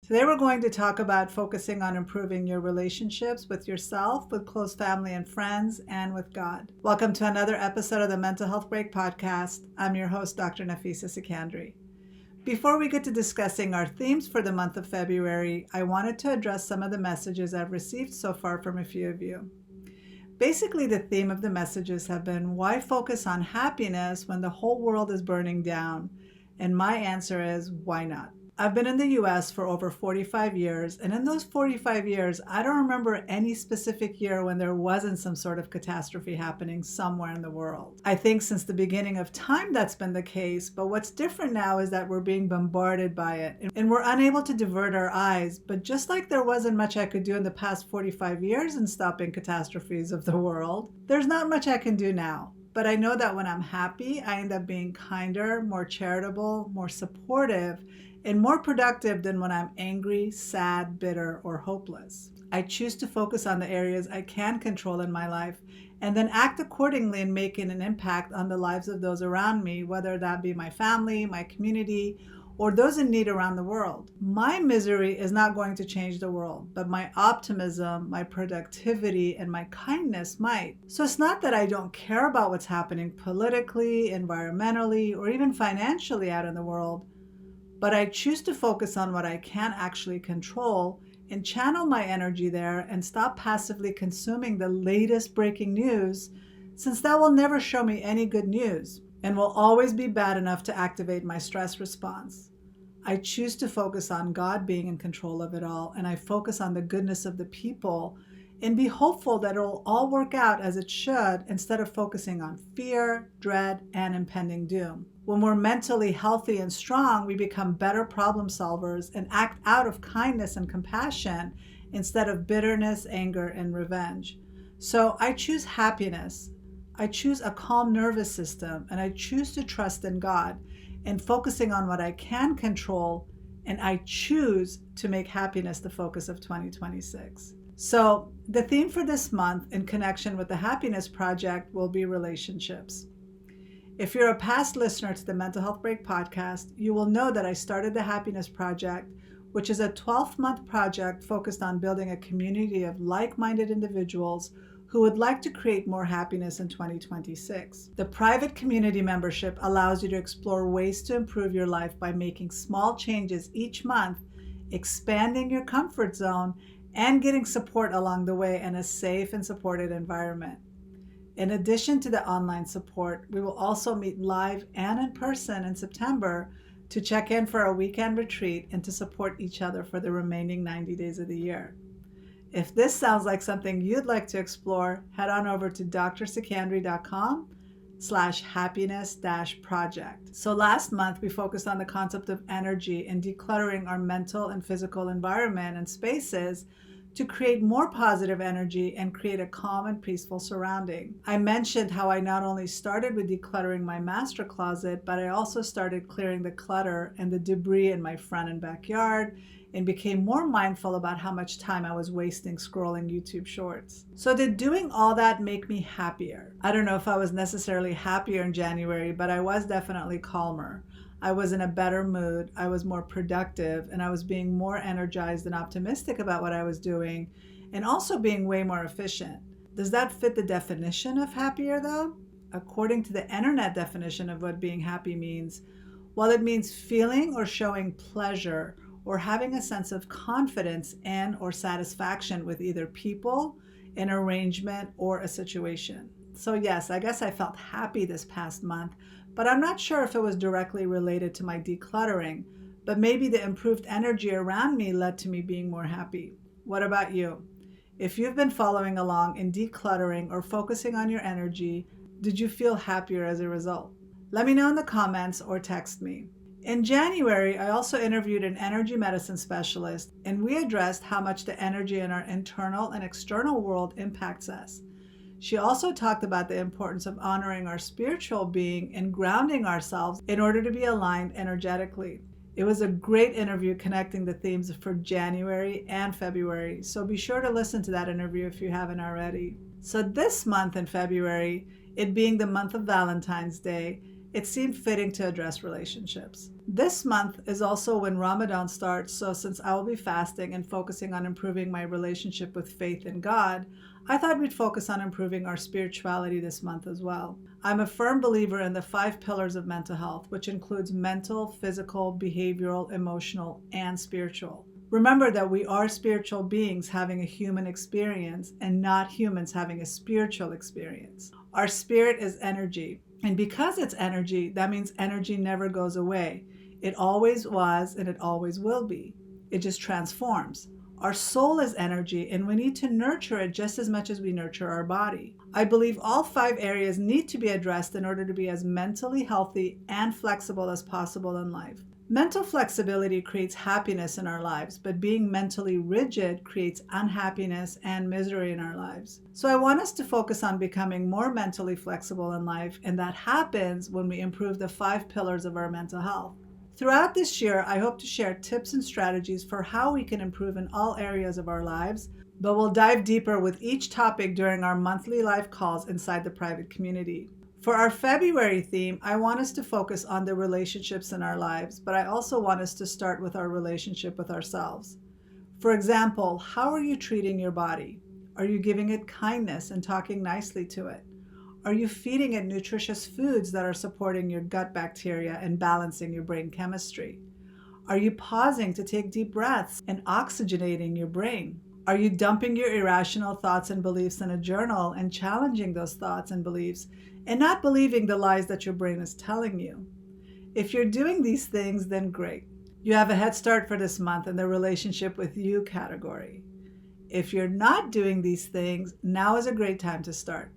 Today we're going to talk about focusing on improving your relationships with yourself, with close family and friends, and with God. Welcome to another episode of the Mental Health Break Podcast. I'm your host, Dr. Nafisa Sikandri. Before we get to discussing our themes for the month of February, I wanted to address some of the messages I've received so far from a few of you. Basically, the theme of the messages have been, why focus on happiness when the whole world is burning down? And my answer is, why not? I've been in the US for over 45 years, and in those 45 years, I don't remember any specific year when there wasn't some sort of catastrophe happening somewhere in the world. I think since the beginning of time that's been the case, but what's different now is that we're being bombarded by it, and we're unable to divert our eyes. But just like there wasn't much I could do in the past 45 years in stopping catastrophes of the world, there's not much I can do now. But I know that when I'm happy, I end up being kinder, more charitable, more supportive, and more productive than when I'm angry, sad, bitter, or hopeless. I choose to focus on the areas I can control in my life and then act accordingly in making an impact on the lives of those around me, whether that be my family, my community, or those in need around the world. My misery is not going to change the world, but my optimism, my productivity, and my kindness might. So it's not that I don't care about what's happening politically, environmentally, or even financially out in the world, but I choose to focus on what I can actually control and channel my energy there and stop passively consuming the latest breaking news, since that will never show me any good news and will always be bad enough to activate my stress response. I choose to focus on God being in control of it all, and I focus on the goodness of the people and be hopeful that it will all work out as it should, instead of focusing on fear, dread, and impending doom. When we're mentally healthy and strong, we become better problem solvers and act out of kindness and compassion instead of bitterness, anger, and revenge. So I choose happiness. I choose a calm nervous system, and I choose to trust in God and focusing on what I can control, and I choose to make happiness the focus of 2026. So the theme for this month in connection with the Happiness Project will be relationships. If you're a past listener to the Mental Health Break podcast, you will know that I started the Happiness Project, which is a 12-month project focused on building a community of like-minded individuals who would like to create more happiness in 2026. The private community membership allows you to explore ways to improve your life by making small changes each month, expanding your comfort zone, and getting support along the way in a safe and supported environment. In addition to the online support, we will also meet live and in person in September to check in for a weekend retreat and to support each other for the remaining 90 days of the year. If this sounds like something you'd like to explore, head on over to drsikandri.com/happiness-project. So last month, we focused on the concept of energy and decluttering our mental and physical environment and spaces to create more positive energy and create a calm and peaceful surrounding. I mentioned how I not only started with decluttering my master closet, but I also started clearing the clutter and the debris in my front and backyard, and became more mindful about how much time I was wasting scrolling YouTube shorts. So did doing all that make me happier? I don't know if I was necessarily happier in January, but I was definitely calmer. I was in a better mood, I was more productive, and I was being more energized and optimistic about what I was doing, and also being way more efficient. Does that fit the definition of happier though? According to the internet definition of what being happy means, while it means feeling or showing pleasure or having a sense of confidence and or satisfaction with either people, an arrangement, or a situation. So yes, I guess I felt happy this past month, but I'm not sure if it was directly related to my decluttering, but maybe the improved energy around me led to me being more happy. What about you? If you've been following along in decluttering or focusing on your energy, did you feel happier as a result? Let me know in the comments or text me. In January, I also interviewed an energy medicine specialist, and we addressed how much the energy in our internal and external world impacts us. She also talked about the importance of honoring our spiritual being and grounding ourselves in order to be aligned energetically. It was a great interview connecting the themes for January and February, so be sure to listen to that interview if you haven't already. So this month in February, it being the month of Valentine's Day, it seemed fitting to address relationships. This month is also when Ramadan starts, so since I will be fasting and focusing on improving my relationship with faith in God, I thought we'd focus on improving our spirituality this month as well. I'm a firm believer in the 5 pillars of mental health, which includes mental, physical, behavioral, emotional, and spiritual. Remember that we are spiritual beings having a human experience and not humans having a spiritual experience. Our spirit is energy, and because it's energy, that means energy never goes away. It always was and it always will be. It just transforms. Our soul is energy, and we need to nurture it just as much as we nurture our body. I believe all 5 areas need to be addressed in order to be as mentally healthy and flexible as possible in life. Mental flexibility creates happiness in our lives, but being mentally rigid creates unhappiness and misery in our lives. So I want us to focus on becoming more mentally flexible in life, and that happens when we improve the 5 pillars of our mental health. Throughout this year, I hope to share tips and strategies for how we can improve in all areas of our lives, but we'll dive deeper with each topic during our monthly live calls inside the private community. For our February theme, I want us to focus on the relationships in our lives, but I also want us to start with our relationship with ourselves. For example, how are you treating your body? Are you giving it kindness and talking nicely to it? Are you feeding it nutritious foods that are supporting your gut bacteria and balancing your brain chemistry? Are you pausing to take deep breaths and oxygenating your brain? Are you dumping your irrational thoughts and beliefs in a journal and challenging those thoughts and beliefs and not believing the lies that your brain is telling you? If you're doing these things, then great. You have a head start for this month in the relationship with you category. If you're not doing these things, now is a great time to start.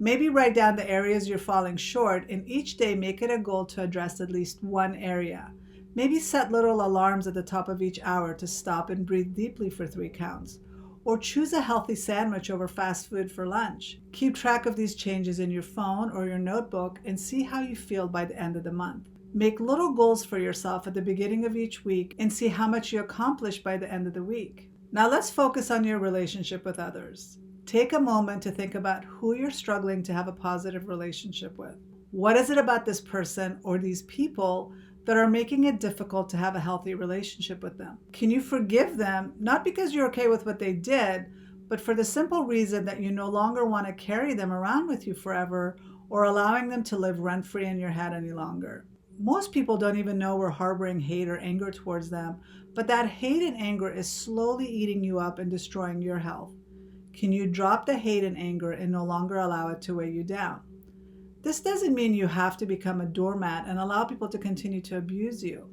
Maybe write down the areas you're falling short, and each day make it a goal to address at least one area. Maybe set little alarms at the top of each hour to stop and breathe deeply for 3 counts. Or choose a healthy sandwich over fast food for lunch. Keep track of these changes in your phone or your notebook and see how you feel by the end of the month. Make little goals for yourself at the beginning of each week and see how much you accomplish by the end of the week. Now let's focus on your relationship with others. Take a moment to think about who you're struggling to have a positive relationship with. What is it about this person or these people that are making it difficult to have a healthy relationship with them? Can you forgive them, not because you're okay with what they did, but for the simple reason that you no longer want to carry them around with you forever or allowing them to live rent-free in your head any longer? Most people don't even know we're harboring hate or anger towards them, but that hate and anger is slowly eating you up and destroying your health. Can you drop the hate and anger and no longer allow it to weigh you down? This doesn't mean you have to become a doormat and allow people to continue to abuse you.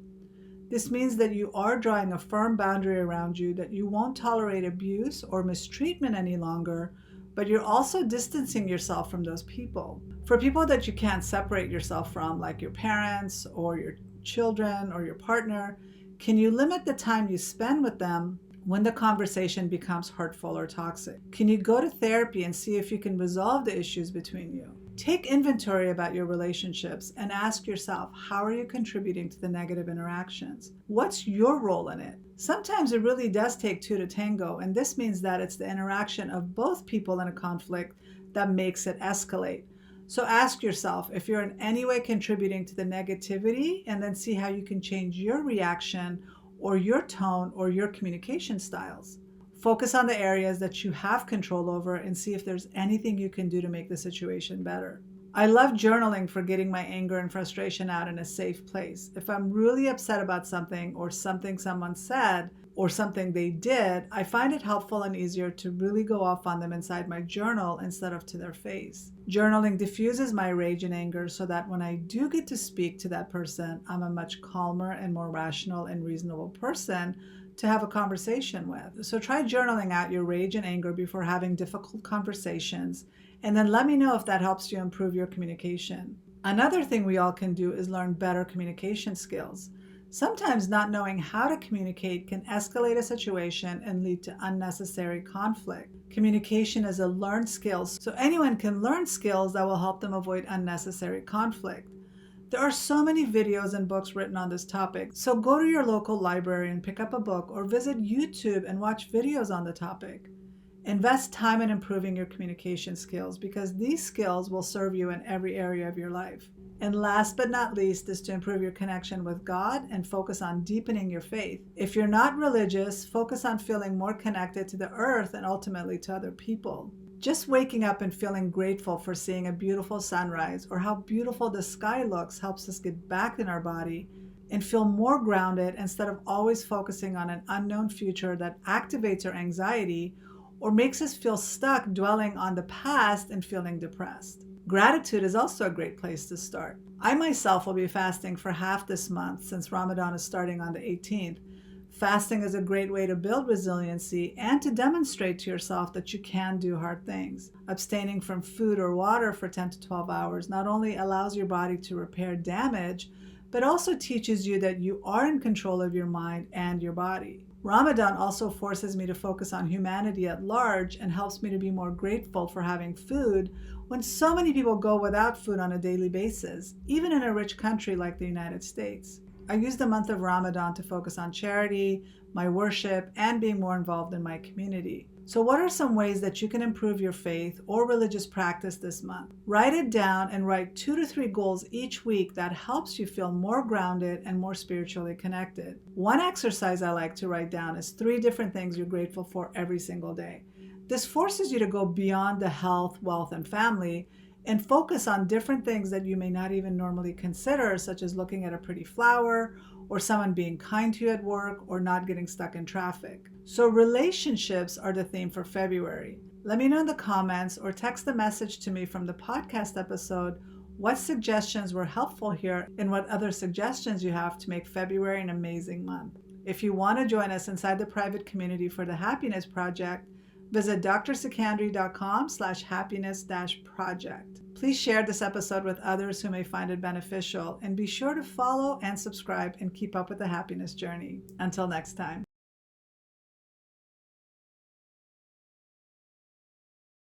This means that you are drawing a firm boundary around you, that you won't tolerate abuse or mistreatment any longer, but you're also distancing yourself from those people. For people that you can't separate yourself from, like your parents or your children or your partner, can you limit the time you spend with them when the conversation becomes hurtful or toxic? Can you go to therapy and see if you can resolve the issues between you? Take inventory about your relationships and ask yourself, how are you contributing to the negative interactions? What's your role in it? Sometimes it really does take 2 to tango, and this means that it's the interaction of both people in a conflict that makes it escalate. So ask yourself if you're in any way contributing to the negativity, and then see how you can change your reaction or your tone or your communication styles. Focus on the areas that you have control over and see if there's anything you can do to make the situation better. I love journaling for getting my anger and frustration out in a safe place. If I'm really upset about something or something someone said or something they did, I find it helpful and easier to really go off on them inside my journal instead of to their face. Journaling diffuses my rage and anger so that when I do get to speak to that person, I'm a much calmer and more rational and reasonable person to have a conversation with. So try journaling out your rage and anger before having difficult conversations, and then let me know if that helps you improve your communication. Another thing we all can do is learn better communication skills. Sometimes not knowing how to communicate can escalate a situation and lead to unnecessary conflict. Communication is a learned skill, so anyone can learn skills that will help them avoid unnecessary conflict. There are so many videos and books written on this topic, so go to your local library and pick up a book or visit YouTube and watch videos on the topic. Invest time in improving your communication skills because these skills will serve you in every area of your life. And last but not least is to improve your connection with God and focus on deepening your faith. If you're not religious, focus on feeling more connected to the earth and ultimately to other people. Just waking up and feeling grateful for seeing a beautiful sunrise or how beautiful the sky looks helps us get back in our body and feel more grounded instead of always focusing on an unknown future that activates our anxiety or makes us feel stuck dwelling on the past and feeling depressed. Gratitude is also a great place to start. I myself will be fasting for half this month since Ramadan is starting on the 18th. Fasting is a great way to build resiliency and to demonstrate to yourself that you can do hard things. Abstaining from food or water for 10 to 12 hours not only allows your body to repair damage, but also teaches you that you are in control of your mind and your body. Ramadan also forces me to focus on humanity at large and helps me to be more grateful for having food when so many people go without food on a daily basis, even in a rich country like the United States. I use the month of Ramadan to focus on charity, my worship, and being more involved in my community. So what are some ways that you can improve your faith or religious practice this month? Write it down and write 2 to 3 goals each week that helps you feel more grounded and more spiritually connected. One exercise I like to write down is 3 different things you're grateful for every single day. This forces you to go beyond the health, wealth, and family and focus on different things that you may not even normally consider, such as looking at a pretty flower, or someone being kind to you at work, or not getting stuck in traffic. So relationships are the theme for February. Let me know in the comments or text a message to me from the podcast episode what suggestions were helpful here and what other suggestions you have to make February an amazing month. If you want to join us inside the private community for the Happiness Project, visit drsecandry.com/happiness-project. Please share this episode with others who may find it beneficial, and be sure to follow and subscribe and keep up with the happiness journey. Until next time.